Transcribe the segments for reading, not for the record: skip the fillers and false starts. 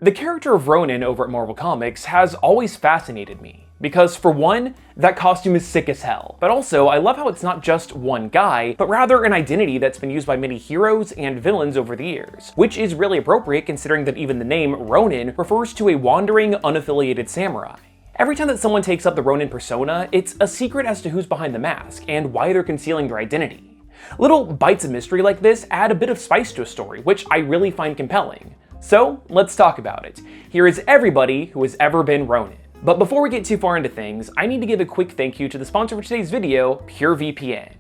The character of Ronin over at Marvel Comics has always fascinated me, because for one, that costume is sick as hell, but also I love how it's not just one guy, but rather an identity that's been used by many heroes and villains over the years, which is really appropriate considering that even the name Ronin refers to a wandering, unaffiliated samurai. Every time that someone takes up the Ronin persona, it's a secret as to who's behind the mask and why they're concealing their identity. Little bites of mystery like this add a bit of spice to a story, which I really find compelling. So let's talk about it. Here is everybody who has ever been Ronin. But before we get too far into things, I need to give a quick thank you to the sponsor for today's video, PureVPN.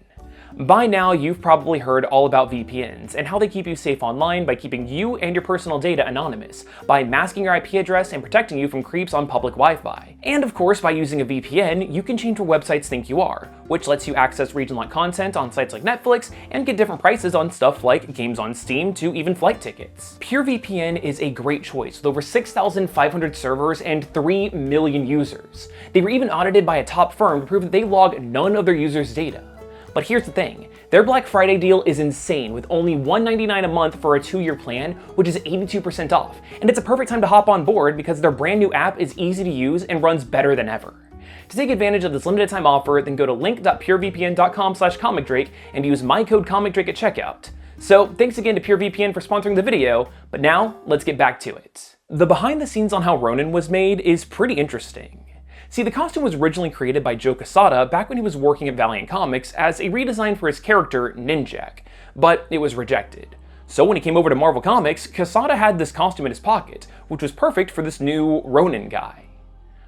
By now, you've probably heard all about VPNs and how they keep you safe online by keeping you and your personal data anonymous, by masking your IP address and protecting you from creeps on public Wi-Fi. And of course, by using a VPN, you can change where websites think you are, which lets you access region-locked content on sites like Netflix and get different prices on stuff like games on Steam to even flight tickets. PureVPN is a great choice with over 6,500 servers and 3 million users. They were even audited by a top firm to prove that they log none of their users' data. But here's the thing, their Black Friday deal is insane with only $199 a month for a 2-year plan, which is 82% off. And it's a perfect time to hop on board because their brand new app is easy to use and runs better than ever. To take advantage of this limited time offer, then go to link.purevpn.com/ComicDrake and use my code ComicDrake at checkout. So thanks again to PureVPN for sponsoring the video, but now let's get back to it. The behind the scenes on how Ronin was made is pretty interesting. See, the costume was originally created by Joe Quesada back when he was working at Valiant Comics as a redesign for his character, Ninjak, but it was rejected. So when he came over to Marvel Comics, Quesada had this costume in his pocket, which was perfect for this new Ronin guy.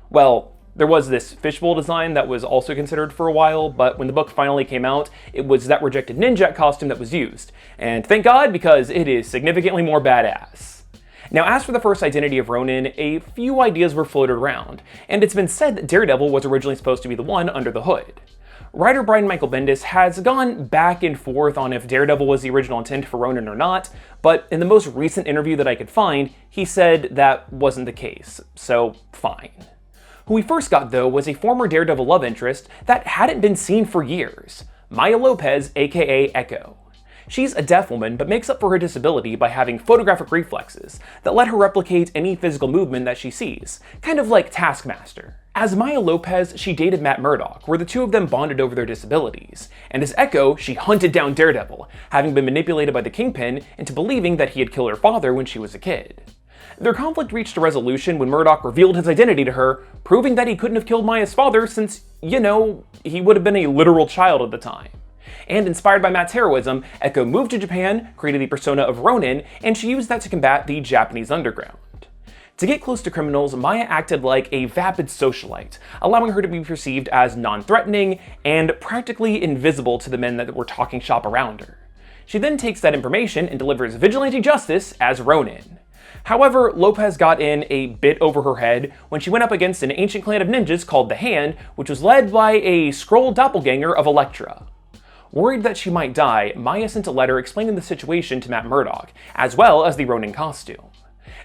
Well, there was this fishbowl design that was also considered for a while, but when the book finally came out, it was that rejected Ninjak costume that was used. And thank God, because it is significantly more badass. Now, as for the first identity of Ronin, a few ideas were floated around, and it's been said that Daredevil was originally supposed to be the one under the hood. Writer Brian Michael Bendis has gone back and forth on if Daredevil was the original intent for Ronin or not, but in the most recent interview that I could find, he said that wasn't the case, so fine. Who we first got, though, was a former Daredevil love interest that hadn't been seen for years, Maya Lopez, aka Echo. She's a deaf woman, but makes up for her disability by having photographic reflexes that let her replicate any physical movement that she sees, kind of like Taskmaster. As Maya Lopez, she dated Matt Murdock, where the two of them bonded over their disabilities, and as Echo, she hunted down Daredevil, having been manipulated by the Kingpin into believing that he had killed her father when she was a kid. Their conflict reached a resolution when Murdock revealed his identity to her, proving that he couldn't have killed Maya's father since, you know, he would have been a literal child at the time. And inspired by Matt's heroism, Echo moved to Japan, created the persona of Ronin, and she used that to combat the Japanese underground. To get close to criminals, Maya acted like a vapid socialite, allowing her to be perceived as non-threatening and practically invisible to the men that were talking shop around her. She then takes that information and delivers vigilante justice as Ronin. However, Lopez got in a bit over her head when she went up against an ancient clan of ninjas called the Hand, which was led by a Skrull doppelganger of Elektra. Worried that she might die, Maya sent a letter explaining the situation to Matt Murdock, as well as the Ronin costume.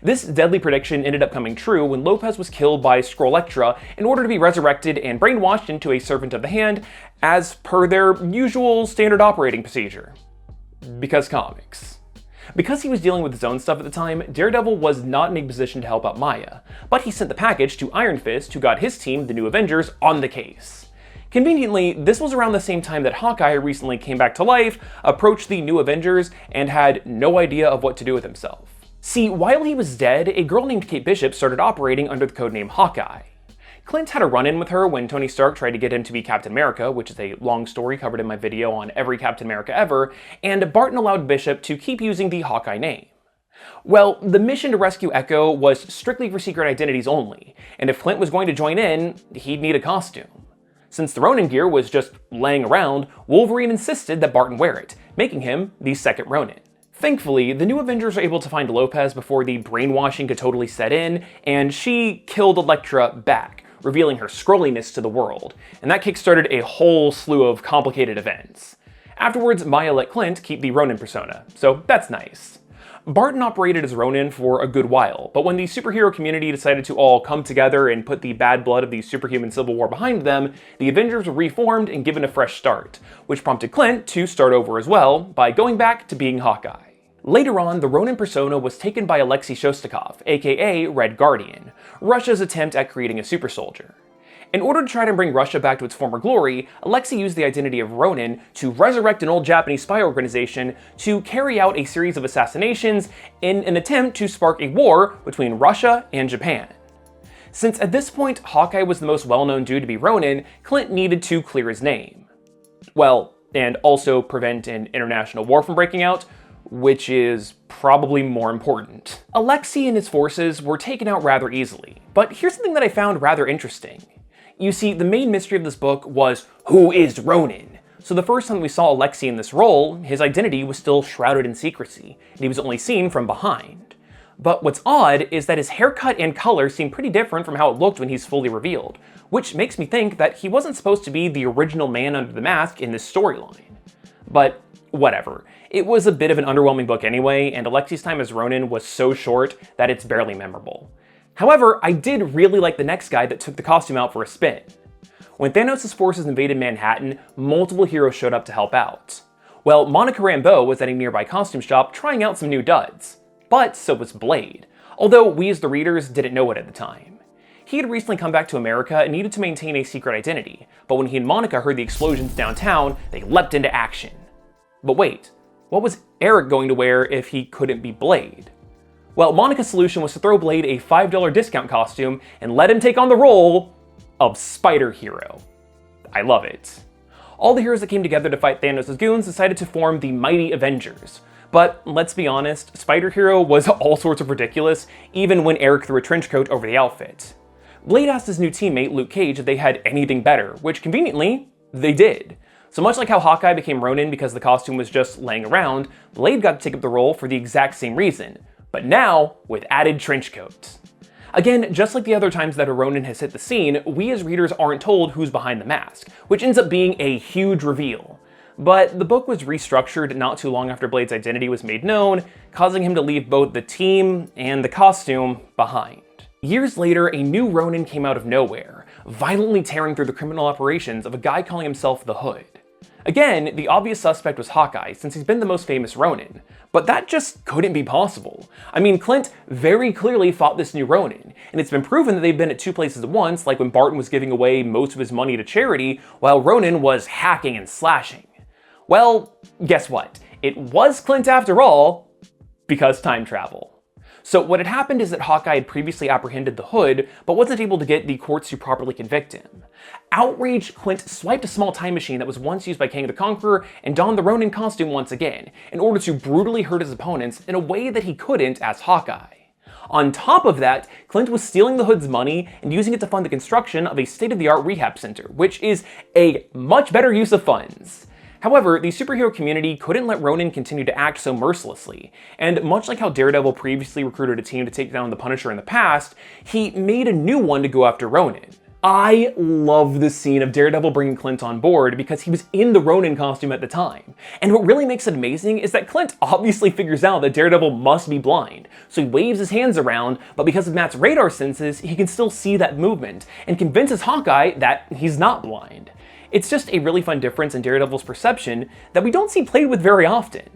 This deadly prediction ended up coming true when Lopez was killed by Skrull-Elektra in order to be resurrected and brainwashed into a servant of the Hand, as per their usual standard operating procedure. Because comics. Because he was dealing with his own stuff at the time, Daredevil was not in a position to help out Maya, but he sent the package to Iron Fist, who got his team, the New Avengers, on the case. Conveniently, this was around the same time that Hawkeye recently came back to life, approached the New Avengers, and had no idea of what to do with himself. See, while he was dead, a girl named Kate Bishop started operating under the codename Hawkeye. Clint had a run-in with her when Tony Stark tried to get him to be Captain America, which is a long story covered in my video on every Captain America ever, and Barton allowed Bishop to keep using the Hawkeye name. Well, the mission to rescue Echo was strictly for secret identities only, and if Clint was going to join in, he'd need a costume. Since the Ronin gear was just laying around, Wolverine insisted that Barton wear it, making him the second Ronin. Thankfully, the New Avengers were able to find Lopez before the brainwashing could totally set in, and she killed Elektra back, revealing her Skrulliness to the world, and that kickstarted a whole slew of complicated events. Afterwards, Maya let Clint keep the Ronin persona, so that's nice. Barton operated as Ronin for a good while, but when the superhero community decided to all come together and put the bad blood of the superhuman civil war behind them, the Avengers were reformed and given a fresh start, which prompted Clint to start over as well by going back to being Hawkeye. Later on, the Ronin persona was taken by Alexei Shostakov, aka Red Guardian, Russia's attempt at creating a super soldier. In order to try to bring Russia back to its former glory, Alexei used the identity of Ronin to resurrect an old Japanese spy organization to carry out a series of assassinations in an attempt to spark a war between Russia and Japan. Since at this point Hawkeye was the most well-known dude to be Ronin, Clint needed to clear his name. Well, and also prevent an international war from breaking out, which is probably more important. Alexei and his forces were taken out rather easily, but here's something that I found rather interesting. You see, the main mystery of this book was, who is Ronin? So the first time we saw Alexei in this role, his identity was still shrouded in secrecy, and he was only seen from behind. But what's odd is that his haircut and color seem pretty different from how it looked when he's fully revealed, which makes me think that he wasn't supposed to be the original man under the mask in this storyline. But whatever. It was a bit of an underwhelming book anyway, and Alexei's time as Ronin was so short that it's barely memorable. However, I did really like the next guy that took the costume out for a spin. When Thanos' forces invaded Manhattan, multiple heroes showed up to help out. Well, Monica Rambeau was at a nearby costume shop trying out some new duds. But so was Blade, although we as the readers didn't know it at the time. He had recently come back to America and needed to maintain a secret identity, but when he and Monica heard the explosions downtown, they leapt into action. But wait, what was Eric going to wear if he couldn't be Blade? Well, Monica's solution was to throw Blade a $5 discount costume and let him take on the role of Spider Hero. I love it. All the heroes that came together to fight Thanos' goons decided to form the Mighty Avengers. But let's be honest, Spider Hero was all sorts of ridiculous, even when Eric threw a trench coat over the outfit. Blade asked his new teammate, Luke Cage, if they had anything better, which conveniently, they did. So much like how Hawkeye became Ronin because the costume was just laying around, Blade got to take up the role for the exact same reason, but now with added trench coats. Again, just like the other times that a Ronin has hit the scene, we as readers aren't told who's behind the mask, which ends up being a huge reveal. But the book was restructured not too long after Blade's identity was made known, causing him to leave both the team and the costume behind. Years later, a new Ronin came out of nowhere, violently tearing through the criminal operations of a guy calling himself the Hood. Again, the obvious suspect was Hawkeye, since he's been the most famous Ronin, but that just couldn't be possible. I mean, Clint very clearly fought this new Ronin, and it's been proven that they've been at two places at once, like when Barton was giving away most of his money to charity, while Ronin was hacking and slashing. Well, guess what? It was Clint after all, because time travel. So what had happened is that Hawkeye had previously apprehended the Hood, but wasn't able to get the courts to properly convict him. Outraged, Clint swiped a small time machine that was once used by Kang the Conqueror and donned the Ronin costume once again, in order to brutally hurt his opponents in a way that he couldn't as Hawkeye. On top of that, Clint was stealing the Hood's money and using it to fund the construction of a state-of-the-art rehab center, which is a much better use of funds. However, the superhero community couldn't let Ronin continue to act so mercilessly, and much like how Daredevil previously recruited a team to take down the Punisher in the past, he made a new one to go after Ronin. I love the scene of Daredevil bringing Clint on board because he was in the Ronin costume at the time. And what really makes it amazing is that Clint obviously figures out that Daredevil must be blind, so he waves his hands around, but because of Matt's radar senses, he can still see that movement, and convinces Hawkeye that he's not blind. It's just a really fun difference in Daredevil's perception that we don't see played with very often.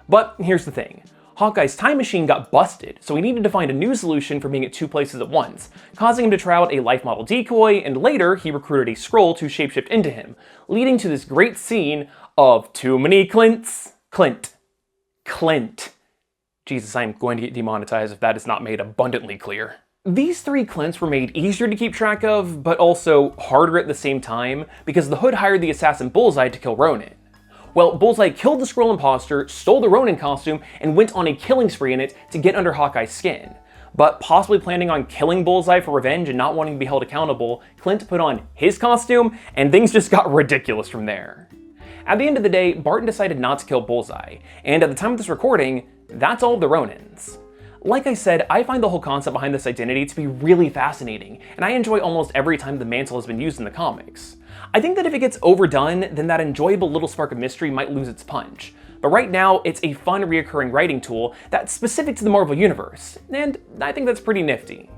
But here's the thing. Hawkeye's time machine got busted, so he needed to find a new solution for being at two places at once, causing him to try out a life model decoy, and later he recruited a Skrull to shapeshift into him, leading to this great scene of too many Clints. Clint. Jesus, I'm going to get demonetized if that is not made abundantly clear. These three Clints were made easier to keep track of, but also harder at the same time, because the Hood hired the assassin Bullseye to kill Ronin. Well, Bullseye killed the Skrull imposter, stole the Ronin costume, and went on a killing spree in it to get under Hawkeye's skin. But possibly planning on killing Bullseye for revenge and not wanting to be held accountable, Clint put on his costume, and things just got ridiculous from there. At the end of the day, Barton decided not to kill Bullseye, and at the time of this recording, that's all of the Ronins. Like I said, I find the whole concept behind this identity to be really fascinating, and I enjoy almost every time the mantle has been used in the comics. I think that if it gets overdone, then that enjoyable little spark of mystery might lose its punch. But right now, it's a fun reoccurring writing tool that's specific to the Marvel Universe, and I think that's pretty nifty.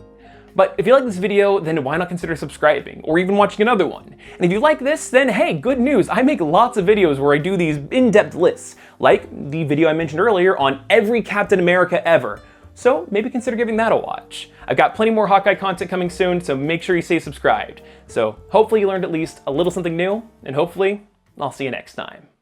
But if you like this video, then why not consider subscribing, or even watching another one? And if you like this, then hey, good news, I make lots of videos where I do these in-depth lists, like the video I mentioned earlier on every Captain America ever. So maybe consider giving that a watch. I've got plenty more Hawkeye content coming soon, so make sure you stay subscribed. So hopefully you learned at least a little something new, and hopefully I'll see you next time.